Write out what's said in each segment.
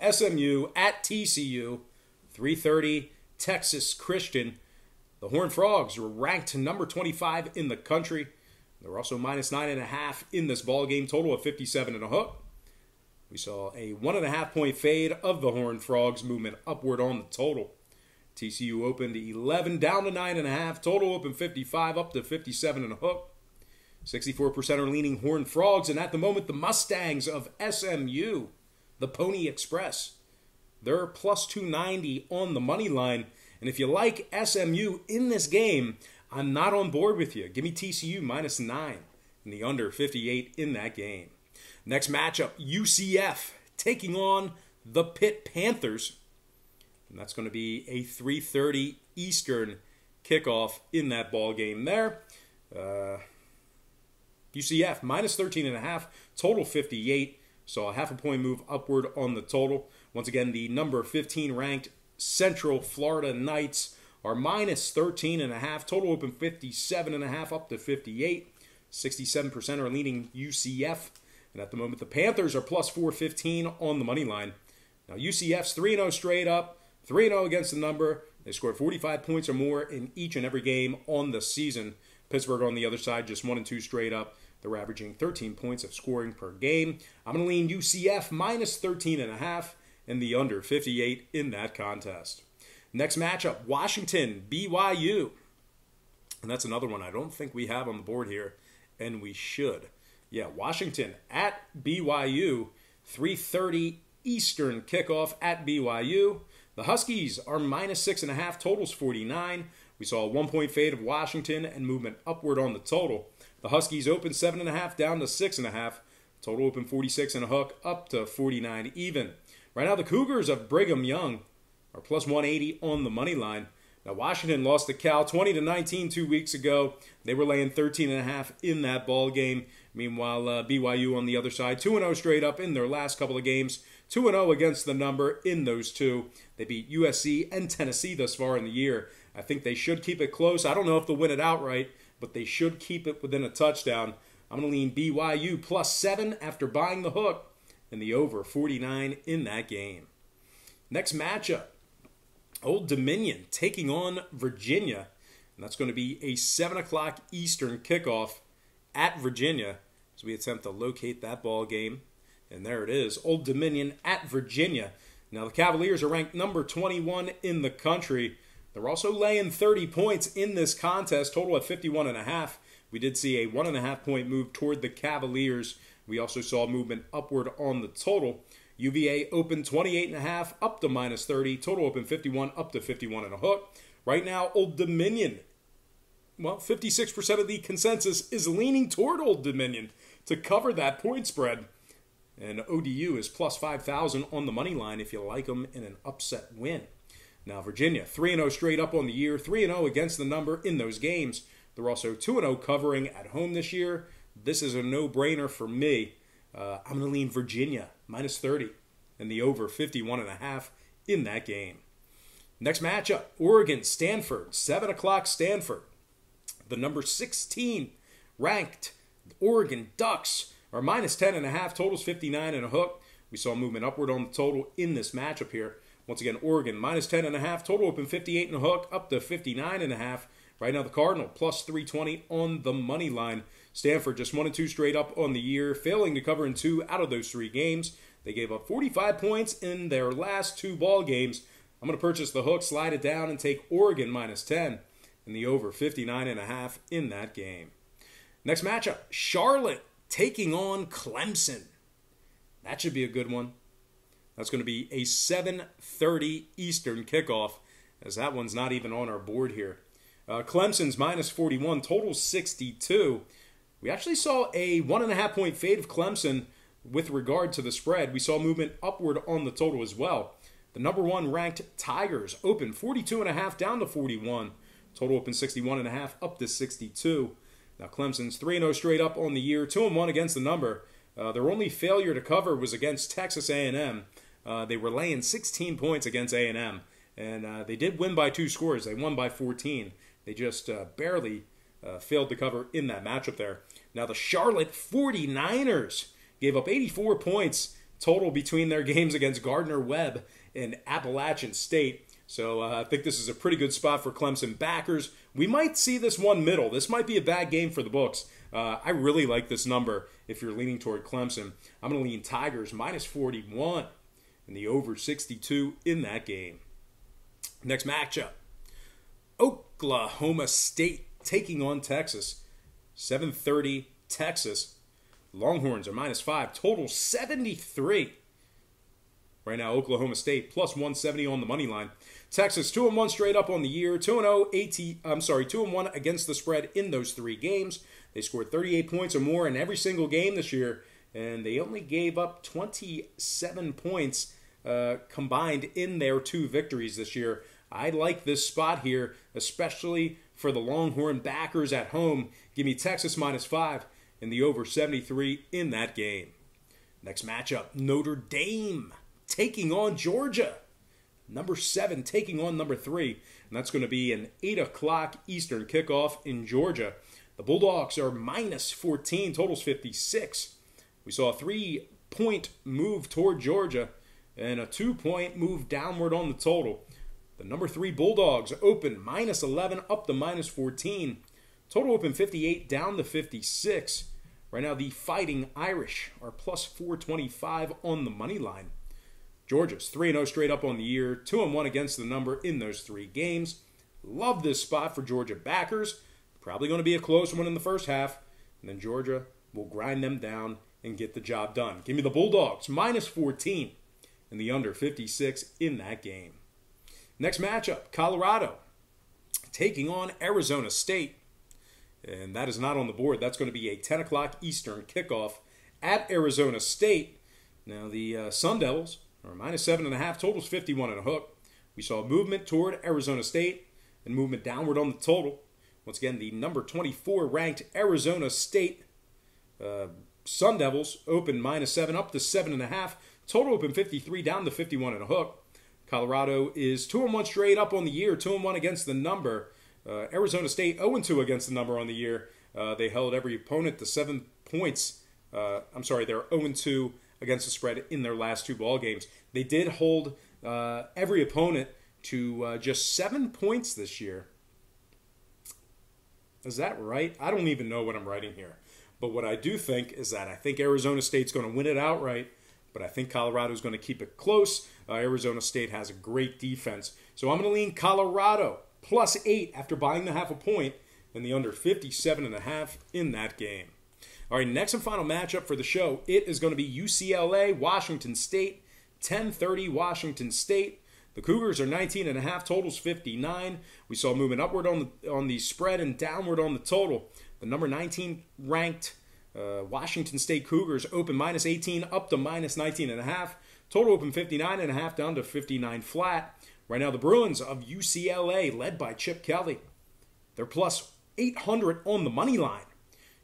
go. SMU at TCU, 3:30, Texas Christian. The Horned Frogs were ranked number 25 in the country. They're also minus 9.5 in this ball game, total of 57 and a hook. We saw a 1.5 point fade of the Horned Frogs, movement upward on the total. TCU opened 11 down to 9.5. Total opened 55 up to 57 and a hook. 64% are leaning Horned Frogs, and at the moment, the Mustangs of SMU, the Pony Express, they're plus 290 on the money line. And if you like SMU in this game, I'm not on board with you. Give me TCU minus 9 and the under 58 in that game. Next matchup, UCF taking on the Pitt Panthers. And that's going to be a 3:30 Eastern kickoff in that ball game there. UCF minus 13.5, total 58. So a 0.5 point move upward on the total. Once again, the number 15 ranked Central Florida Knights are minus 13.5. Total open 57.5 up to 58. 67% are leaning UCF. And at the moment, the Panthers are plus 415 on the money line. Now, UCF's 3-0 straight up, 3-0 against the number. They scored 45 points or more in each and every game on the season. Pittsburgh on the other side, just 1-2 straight up. They're averaging 13 points of scoring per game. I'm going to lean UCF minus 13.5 and the under 58 in that contest. Next matchup, Washington, BYU. And that's another one I don't think we have on the board here, and we should. Yeah, Washington at BYU, 3:30 Eastern kickoff at BYU. The Huskies are minus 6.5, totals 49. We saw a 1 point fade of Washington and movement upward on the total. The Huskies open 7.5 down to 6.5. Total open 46 and a hook up to 49 even. Right now the Cougars of Brigham Young are plus 180 on the money line. Now Washington lost to Cal 20-19 2 weeks ago. They were laying 13.5 in that ball game. Meanwhile, BYU on the other side, 2-0 straight up in their last couple of games. 2-0 against the number in those two. They beat USC and Tennessee thus far in the year. I think they should keep it close. I don't know if they'll win it outright, but they should keep it within a touchdown. I'm going to lean BYU plus 7 after buying the hook and the over 49 in that game. Next matchup, Old Dominion taking on Virginia. And that's going to be a 7 o'clock Eastern kickoff at Virginia as we attempt to locate that ball game. And there it is, Old Dominion at Virginia. Now the Cavaliers are ranked number 21 in the country. They're also laying 30 points in this contest, total at 51.5. We did see a 1.5 point move toward the Cavaliers. We also saw movement upward on the total. UVA opened 28.5 up to minus 30. Total open 51 up to 51 and a hook. Right now, Old Dominion, well, 56% of the consensus is leaning toward Old Dominion to cover that point spread. And ODU is plus 5,000 on the money line if you like them in an upset win. Now, Virginia, 3-0 straight up on the year, 3-0 against the number in those games. They're also 2-0 covering at home this year. This is a no-brainer for me. I'm going to lean Virginia, minus 30, and the over 51.5 in that game. Next matchup, Oregon, Stanford, 7 o'clock Stanford. The number 16 ranked Oregon Ducks are minus 10.5, totals 59 and a hook. We saw movement upward on the total in this matchup here. Once again, Oregon minus 10.5, total open 58 and a hook up to 59.5. Right now the Cardinal plus 320 on the money line. Stanford just 1-2 straight up on the year, failing to cover in 2 out of those 3 games. They gave up 45 points in their last 2 ball games. I'm going to purchase the hook, slide it down, and take Oregon minus 10 and the over 59.5 in that game. Next matchup, Charlotte taking on Clemson. That should be a good one. That's going to be a 7:30 Eastern kickoff, as that one's not even on our board here. Clemson's minus 41, total 62. We actually saw a 1.5 point fade of Clemson with regard to the spread. We saw movement upward on the total as well. The number 1 ranked Tigers open 42.5 down to 41. Total open 61.5 up to 62. Now Clemson's 3-0 straight up on the year, 2-1 against the number. Their only failure to cover was against Texas A&M. They were laying 16 points against A&M, and they did win by 2 scores. They won by 14. They just barely failed to cover in that matchup there. Now the Charlotte 49ers gave up 84 points total between their games against Gardner-Webb and Appalachian State. So I think this is a pretty good spot for Clemson backers. We might see this one middle. This might be a bad game for the books. I really like this number if you're leaning toward Clemson. I'm going to lean Tigers minus 41 and the over 62 in that game. Next matchup, Oklahoma State taking on Texas. 7:30 Texas. Longhorns are minus 5. Total 73. Right now, Oklahoma State plus 170 on the money line. Texas 2-1 straight up on the year. 2-1 against the spread in those 3 games. They scored 38 points or more in every single game this year, and they only gave up 27 points combined in their 2 victories this year. I like this spot here, especially for the Longhorn backers at home. Give me Texas minus 5 and the over 73 in that game. Next matchup, Notre Dame taking on Georgia. Number 7 taking on number 3. And that's going to be an 8 o'clock Eastern kickoff in Georgia. The Bulldogs are minus 14. Total's 56. We saw a 3-point move toward Georgia and a 2-point move downward on the total. The number 3 Bulldogs open minus 11 up to minus 14. Total open 58 down to 56. Right now the Fighting Irish are plus 425 on the money line. Georgia's 3-0 straight up on the year, 2-1 against the number in those 3 games. Love this spot for Georgia backers. Probably going to be a close one in the first half, and then Georgia will grind them down and get the job done. Give me the Bulldogs, minus 14, and the under 56 in that game. Next matchup, Colorado taking on Arizona State. And that is not on the board. That's going to be a 10 o'clock Eastern kickoff at Arizona State. Now the Sun Devils are minus 7.5. Total's 51 and a hook. We saw movement toward Arizona State and movement downward on the total. Once again, the number 24 ranked Arizona State Sun Devils open minus 7 up to 7.5. Total open 53 down to 51 and a hook. Colorado is 2-1 straight up on the year, 2-1 against the number. Arizona State 0-2 against the number on the year. They held every opponent to 7 points. They're 0-2 against the spread in their last 2 ball games. They did hold every opponent to just 7 points this year. Is that right? I don't even know what I'm writing here. But what I do think is that I think Arizona State's going to win it outright, but I think Colorado's going to keep it close. Arizona State has a great defense. So I'm going to lean Colorado plus 8 after buying the half a point and the under 57.5 in that game. All right, next and final matchup for the show. It is going to be UCLA, Washington State, 10:30 Washington State. The Cougars are 19.5, totals 59. We saw movement upward on the spread and downward on the total. The number 19 ranked Washington State Cougars open minus 18 up to minus 19.5. Total open 59.5 down to 59 flat. Right now the Bruins of UCLA, led by Chip Kelly, they're plus 800 on the money line.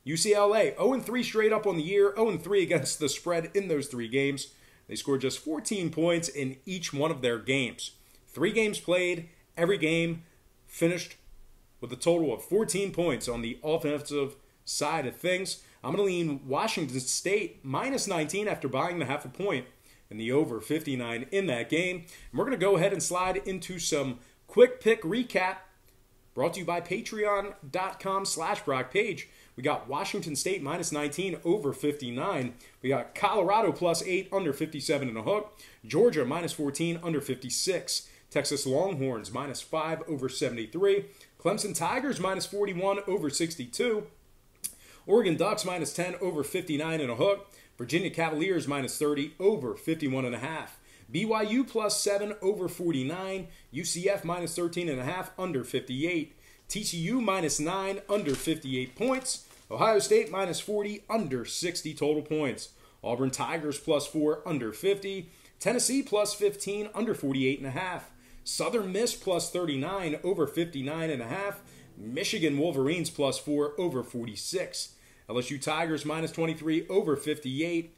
UCLA 0-3 straight up on the year, 0-3 against the spread in those 3 games. They scored just 14 points in each one of their games. 3 games played, every game finished with a total of 14 points on the offensive side of things. I'm going to lean Washington State minus 19 after buying the half a point and the over 59 in that game. And we're going to go ahead and slide into some quick pick recap brought to you by patreon.com/BrockPage. We got Washington State minus 19 over 59. We got Colorado plus 8 under 57 and a hook. Georgia minus 14 under 56. Texas Longhorns minus 5 over 73. Clemson Tigers minus 41 over 62. Oregon Ducks minus 10 over 59 and a hook. Virginia Cavaliers minus 30 over 51 and a half. BYU plus 7 over 49. UCF minus 13 and a half under 58. TCU minus 9 under 58 points. Ohio State minus 40 under 60 total points. Auburn Tigers plus 4 under 50. Tennessee plus 15 under 48 and a half. Southern Miss plus 39 over 59 and a half. Michigan Wolverines plus 4 over 46. LSU Tigers minus 23 over 58.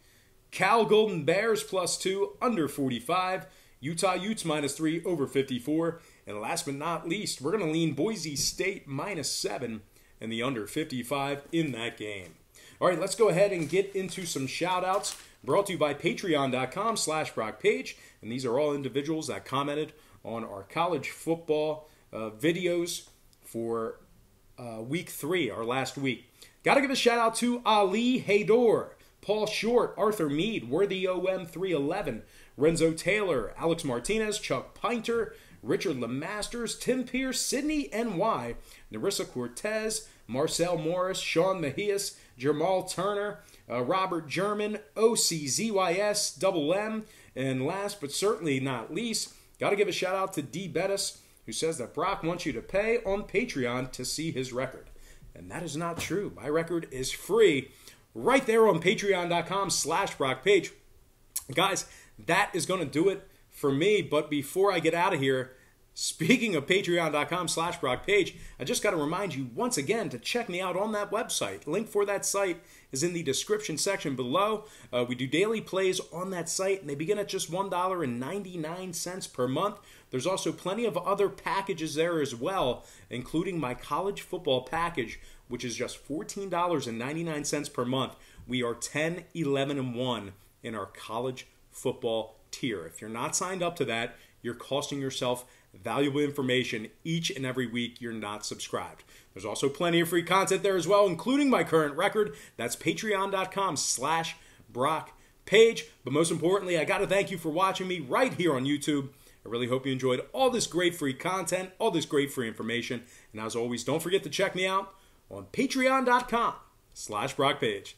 Cal Golden Bears plus 2 under 45. Utah Utes minus 3 over 54. And last but not least, we're going to lean Boise State minus 7 and the under 55 in that game. All right, let's go ahead and get into some shout-outs. brought to you by patreon.com/BrockPage. And these are all individuals that commented on our college football videos for week 3, our last week. Got to give a shout out to Ali Haydor, Paul Short, Arthur Mead, Worthy OM 311, Renzo Taylor, Alex Martinez, Chuck Pinter, Richard Lemasters, Tim Pierce, Sydney NY, Narissa Cortez, Marcel Morris, Sean Mejias, Jamal Turner, Robert German, OCZYS, Double M, and last but certainly not least, got to give a shout out to D. Bettis, who says that Brock wants you to pay on Patreon to see his record. And that is not true. My record is free right there on patreon.com/BrockPage. Guys, that is going to do it for me. But before I get out of here, speaking of patreon.com/BrockPage, I just got to remind you once again to check me out on that website. Link for that site is in the description section below. We do daily plays on that site, and they begin at just $1.99 per month. There's also plenty of other packages there as well, including my college football package, which is just $14.99 per month. We are 10, 11, and 1 in our college football tier. If you're not signed up to that, you're costing yourself valuable information each and every week you're not subscribed. There's also plenty of free content there as well, including my current record. That's patreon.com/BrockPage. But most importantly, I got to thank you for watching me right here on YouTube. I really hope you enjoyed all this great free content, all this great free information. And as always, don't forget to check me out on patreon.com/BrockPage.